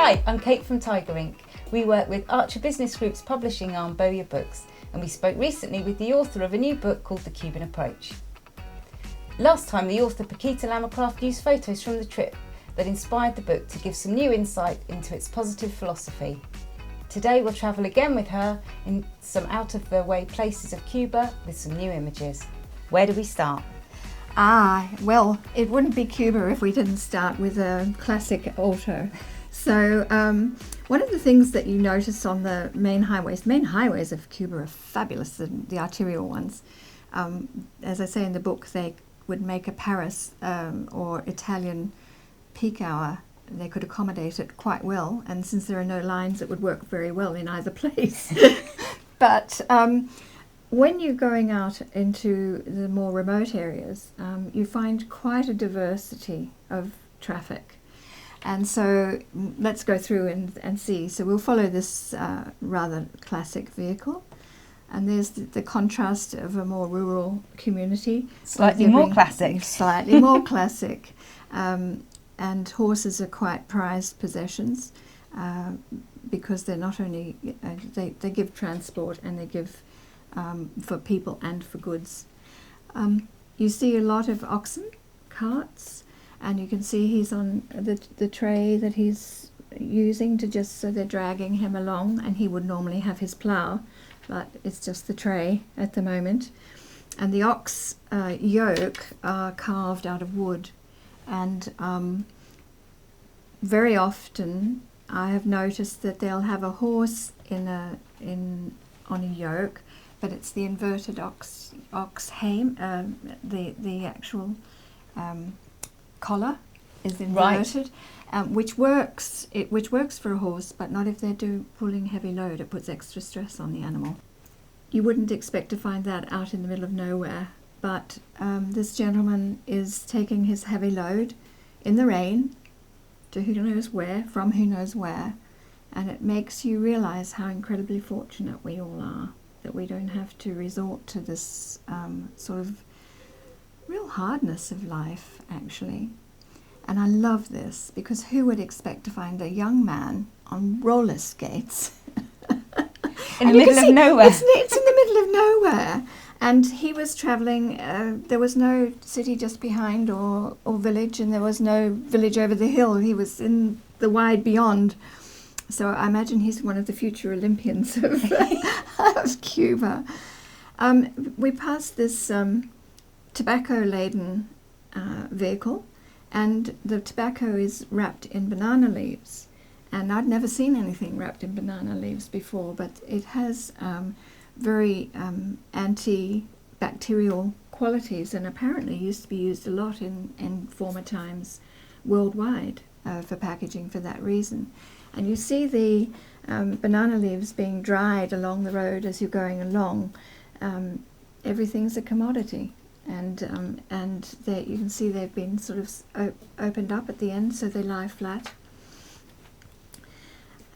Hi, I'm Kate from Tiger Inc. We work with Archer Business Group's publishing arm, Bowyer Books, and we spoke recently with the author of a new book called The Cuban Approach. Last time, the author Paquita Lamacraft used photos from the trip that inspired the book to give some new insight into its positive philosophy. Today we'll travel again with her in some out-of-the-way places of Cuba with some new images. Where do we start? Well, it wouldn't be Cuba if we didn't start with a classic auto. So one of the things that you notice on the main highways of Cuba are fabulous, the arterial ones. As I say in the book, they would make a Paris or Italian peak hour. They could accommodate it quite well, and since there are no lines, it would work very well in either place. But when you're going out into the more remote areas, you find quite a diversity of traffic. And so let's go through and see. So we'll follow this rather classic vehicle. And there's the contrast of a more rural community. Slightly more classic. Slightly more classic. And horses are quite prized possessions because they're not only, they give transport and they give for people and for goods. You see a lot of oxen, carts, and you can see he's on the tray that he's using to just, so they're dragging him along, and he would normally have his plough, but it's just the tray at the moment. And the ox yoke are carved out of wood, and very often I have noticed that they'll have a horse on a yoke, but it's the inverted ox hame, the actual collar is inverted, right. Which works for a horse, but not if they're pulling heavy load. It puts extra stress on the animal. You wouldn't expect to find that out in the middle of nowhere, but this gentleman is taking his heavy load in the rain to who knows where, from who knows where, and it makes you realize how incredibly fortunate we all are, that we don't have to resort to this sort of real hardness of life, actually. And I love this, because who would expect to find a young man on roller skates in the middle of nowhere? It's in the middle of nowhere. And he was travelling, there was no city just behind or village, and there was no village over the hill. He was in the wide beyond. So I imagine he's one of the future Olympians of Cuba. We passed this tobacco-laden vehicle, and the tobacco is wrapped in banana leaves. And I'd never seen anything wrapped in banana leaves before, but it has very antibacterial qualities, and apparently used to be used a lot in former times worldwide for packaging for that reason. And you see the banana leaves being dried along the road as you're going along. Everything's a commodity, and you can see they've been sort of opened up at the end, so they lie flat.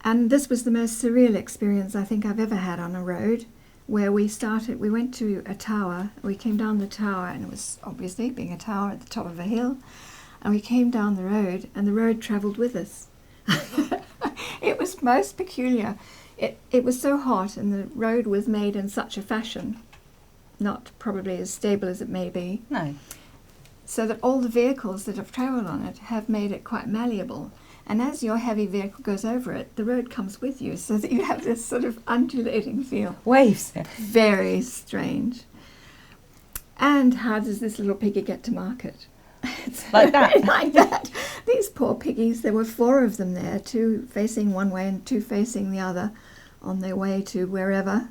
And this was the most surreal experience I think I've ever had on a road, where we went to a tower, we came down the tower, and it was obviously being a tower at the top of a hill, and we came down the road, and the road travelled with us. It was most peculiar. It was so hot, and the road was made in such a fashion, not probably as stable as it may be. No. So that all the vehicles that have travelled on it have made it quite malleable. And as your heavy vehicle goes over it, the road comes with you, so that you have this sort of undulating feel. Waves. Very strange. And how does this little piggy get to market? Like that? Like that. These poor piggies, there were 4 of them there, 2 facing one way and 2 facing the other, on their way to wherever.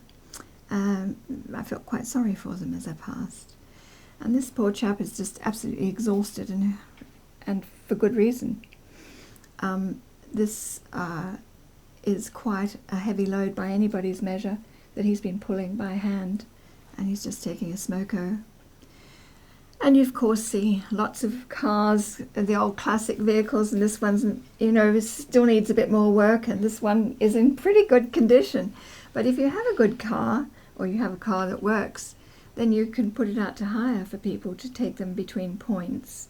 I felt quite sorry for them as I passed. And this poor chap is just absolutely exhausted, and for good reason. This is quite a heavy load by anybody's measure that he's been pulling by hand, and he's just taking a smoko. And you of course see lots of cars, the old classic vehicles, and this one's, still needs a bit more work, and this one is in pretty good condition. But if you have a good car, or you have a car that works, then you can put it out to hire for people to take them between points.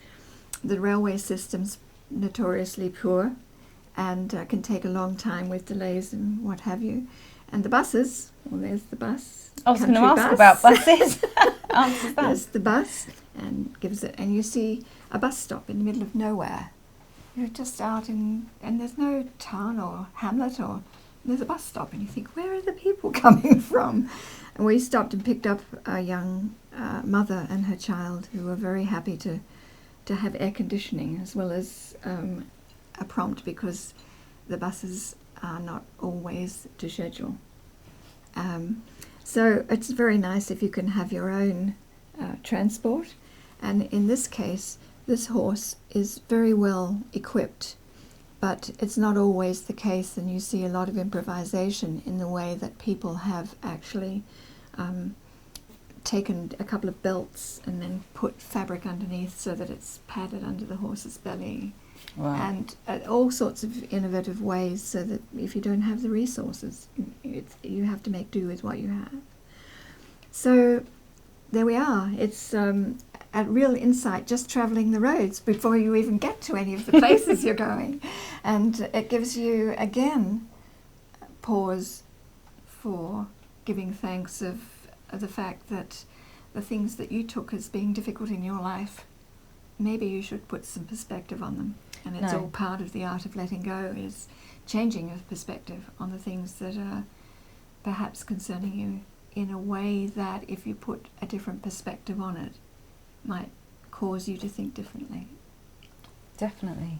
The railway system's notoriously poor, and can take a long time with delays and what have you. And the buses, well, there's the bus. I was going to country ask bus. about buses. Answers that. There's the bus, and gives it, and you see a bus stop in the middle of nowhere. You're just out in, and there's no town or hamlet, or there's a bus stop, and you think, where are the people coming from? And we stopped and picked up a young mother and her child who were very happy to have air conditioning as well as a prompt, because the buses are not always to schedule. So it's very nice if you can have your own transport. And in this case, this horse is very well equipped, but it's not always the case, and you see a lot of improvisation in the way that people have actually taken a couple of belts and then put fabric underneath so that it's padded under the horse's belly. Wow. And all sorts of innovative ways, so that if you don't have the resources, you have to make do with what you have. So there we are. It's a real insight just travelling the roads before you even get to any of the places you're going. And it gives you, again, pause for giving thanks of the fact that the things that you took as being difficult in your life, maybe you should put some perspective on them. And it's all part of the art of letting go, is changing your perspective on the things that are perhaps concerning you in a way that, if you put a different perspective on it, might cause you to think differently. Definitely.